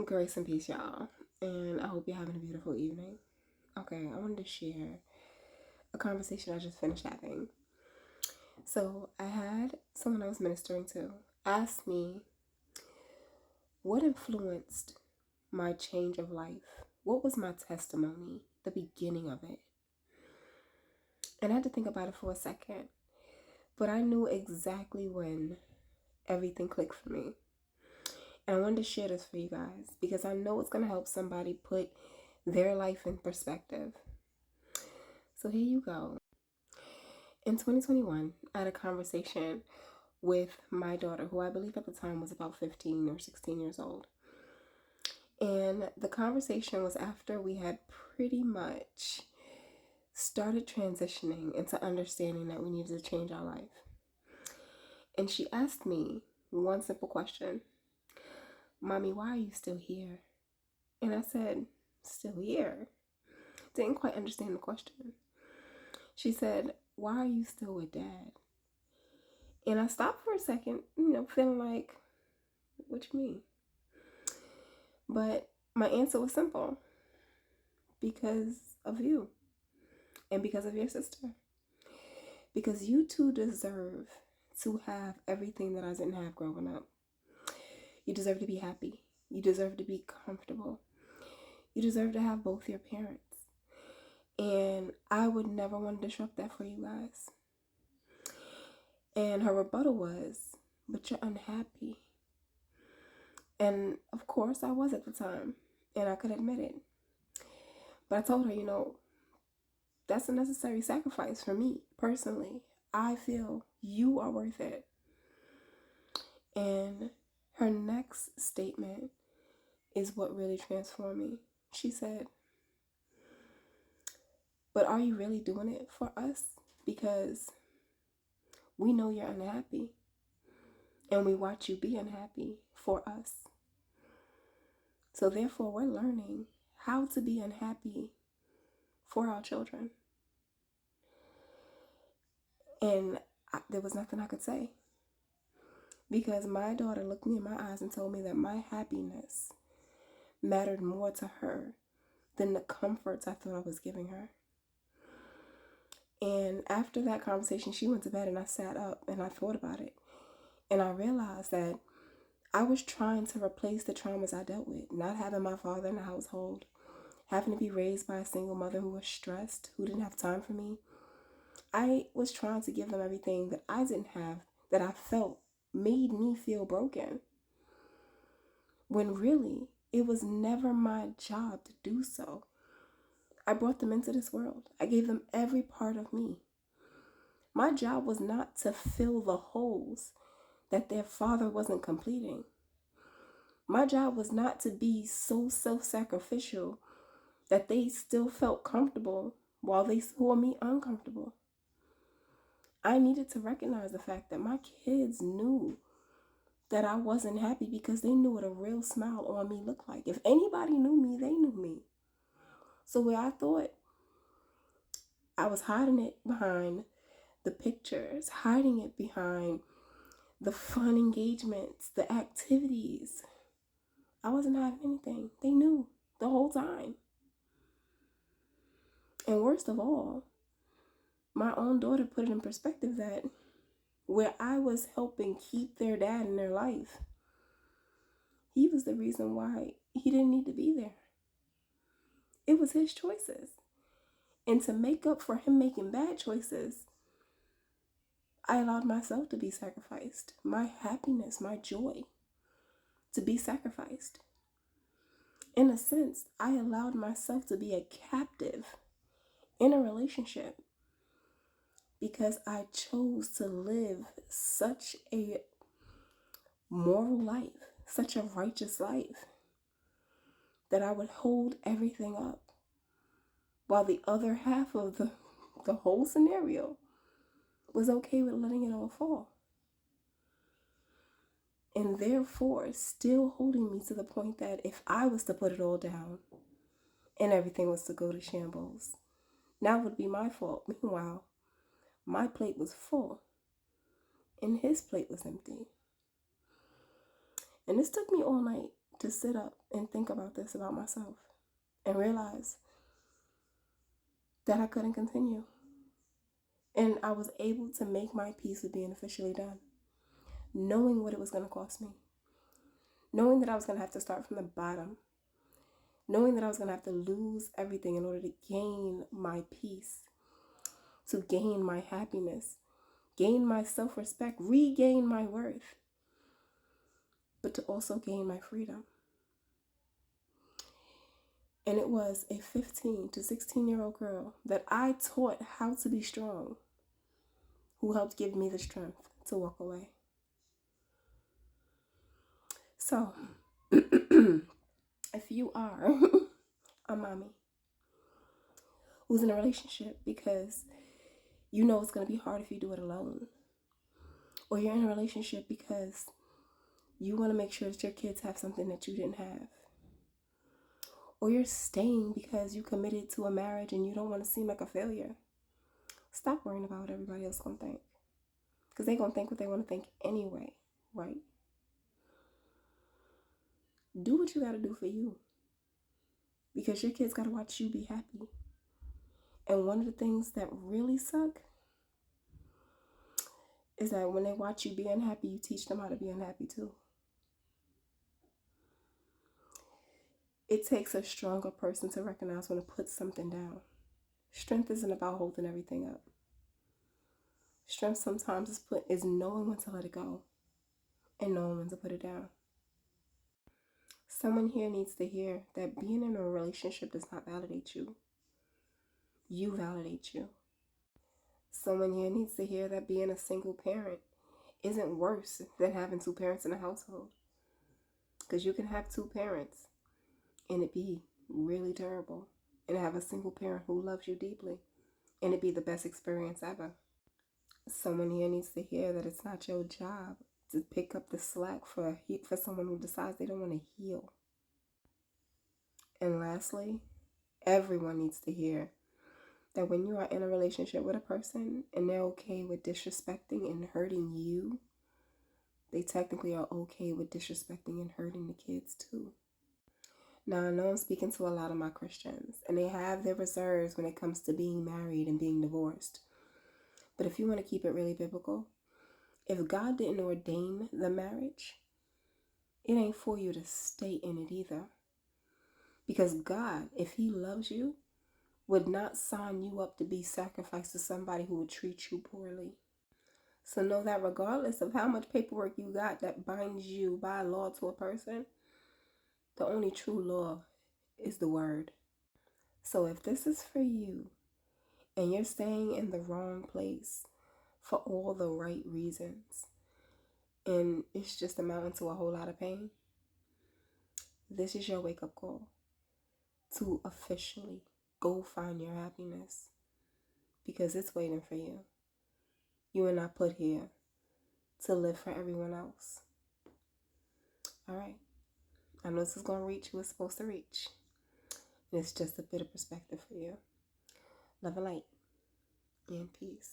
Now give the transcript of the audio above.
Grace and peace, y'all. And I hope you're having a beautiful evening. Okay, I wanted to share a conversation I just finished having. So, I had someone I was ministering to ask me what influenced my change of life. What was my testimony, the beginning of it? And I had to think about it for a second. But I knew exactly when everything clicked for me. And I wanted to share this for you guys because I know it's going to help somebody put their life in perspective. So here you go. In 2021, I had a conversation with my daughter, who I believe at the time was about 15 or 16 years old. And the conversation was after we had pretty much started transitioning into understanding that we needed to change our life. And she asked me one simple question: Mommy, why are you still here? And I said, still here? Didn't quite understand the question. She said, why are you still with Dad? And I stopped for a second, feeling like, what you mean? But my answer was simple: because of you and because of your sister. Because you two deserve to have everything that I didn't have growing up. You deserve to be happy. You deserve to be comfortable. You deserve to have both your parents. And I would never want to disrupt that for you guys. And her rebuttal was, but you're unhappy. And of course I was at the time, and I could admit it. But I told her, that's a necessary sacrifice for me personally. I feel you are worth it. And her next statement is what really transformed me. She said, but are you really doing it for us? Because we know you're unhappy, and we watch you be unhappy for us. So therefore, we're learning how to be unhappy for our children. And there was nothing I could say, because my daughter looked me in my eyes and told me that my happiness mattered more to her than the comforts I thought I was giving her. And after that conversation, she went to bed, and I sat up and I thought about it. And I realized that I was trying to replace the traumas I dealt with, not having my father in the household, having to be raised by a single mother who was stressed, who didn't have time for me. I was trying to give them everything that I didn't have, that I felt made me feel broken. When really, it was never my job to do so. I brought them into this world. I gave them every part of me. My job was not to fill the holes that their father wasn't completing. My job was not to be so self-sacrificial that they still felt comfortable while they saw me uncomfortable. I needed to recognize the fact that my kids knew that I wasn't happy, because they knew what a real smile on me looked like. If anybody knew me, they knew me. So where I thought I was hiding it behind the pictures, hiding it behind the fun engagements, the activities, I wasn't hiding anything. They knew the whole time. And worst of all, my own daughter put it in perspective that where I was helping keep their dad in their life, he was the reason why he didn't need to be there. It was his choices. And to make up for him making bad choices, I allowed myself to be sacrificed. My happiness, my joy, to be sacrificed. In a sense, I allowed myself to be a captive in a relationship because I chose to live such a moral life, such a righteous life, that I would hold everything up, while the other half of the whole scenario was okay with letting it all fall. And therefore, still holding me to the point that if I was to put it all down and everything was to go to shambles, now it would be my fault. Meanwhile, my plate was full and his plate was empty. And this took me all night to sit up and think about this about myself and realize that I couldn't continue. And I was able to make my peace with being officially done, knowing what it was going to cost me, knowing that I was going to have to start from the bottom, knowing that I was going to have to lose everything in order to gain my peace, to gain my happiness, gain my self-respect, regain my worth, but to also gain my freedom. And it was a 15 to 16-year-old girl that I taught how to be strong who helped give me the strength to walk away. So, if you are a mommy who's in a relationship because you know it's going to be hard if you do it alone, or you're in a relationship because you want to make sure that your kids have something that you didn't have, or you're staying because you committed to a marriage and you don't want to seem like a failure, stop worrying about what everybody else going to think, because they're going to think what they want to think anyway, right? Do what you got to do for you, because your kids got to watch you be happy. And one of the things that really suck is that when they watch you be unhappy, you teach them how to be unhappy too. It takes a stronger person to recognize when to put something down. Strength isn't about holding everything up. Strength sometimes is knowing when to let it go and knowing when to put it down. Someone here needs to hear that being in a relationship does not validate you. You validate you. Someone here needs to hear that being a single parent isn't worse than having two parents in a household. Because you can have two parents and it be really terrible, and have a single parent who loves you deeply and it be the best experience ever. Someone here needs to hear that it's not your job to pick up the slack for someone who decides they don't want to heal. And lastly, everyone needs to hear that when you are in a relationship with a person and they're okay with disrespecting and hurting you, they technically are okay with disrespecting and hurting the kids too. Now, I know I'm speaking to a lot of my Christians, and they have their reserves when it comes to being married and being divorced. But if you want to keep it really biblical, if God didn't ordain the marriage, it ain't for you to stay in it either. Because God, if He loves you, would not sign you up to be sacrificed to somebody who would treat you poorly. So know that regardless of how much paperwork you got that binds you by law to a person, the only true law is the word. So if this is for you and you're staying in the wrong place for all the right reasons and it's just amounting to a whole lot of pain, this is your wake-up call to officially go find your happiness, because it's waiting for you. You are not put here to live for everyone else. All right. I know this is going to reach who it's supposed to reach. And it's just a bit of perspective for you. Love and light and peace.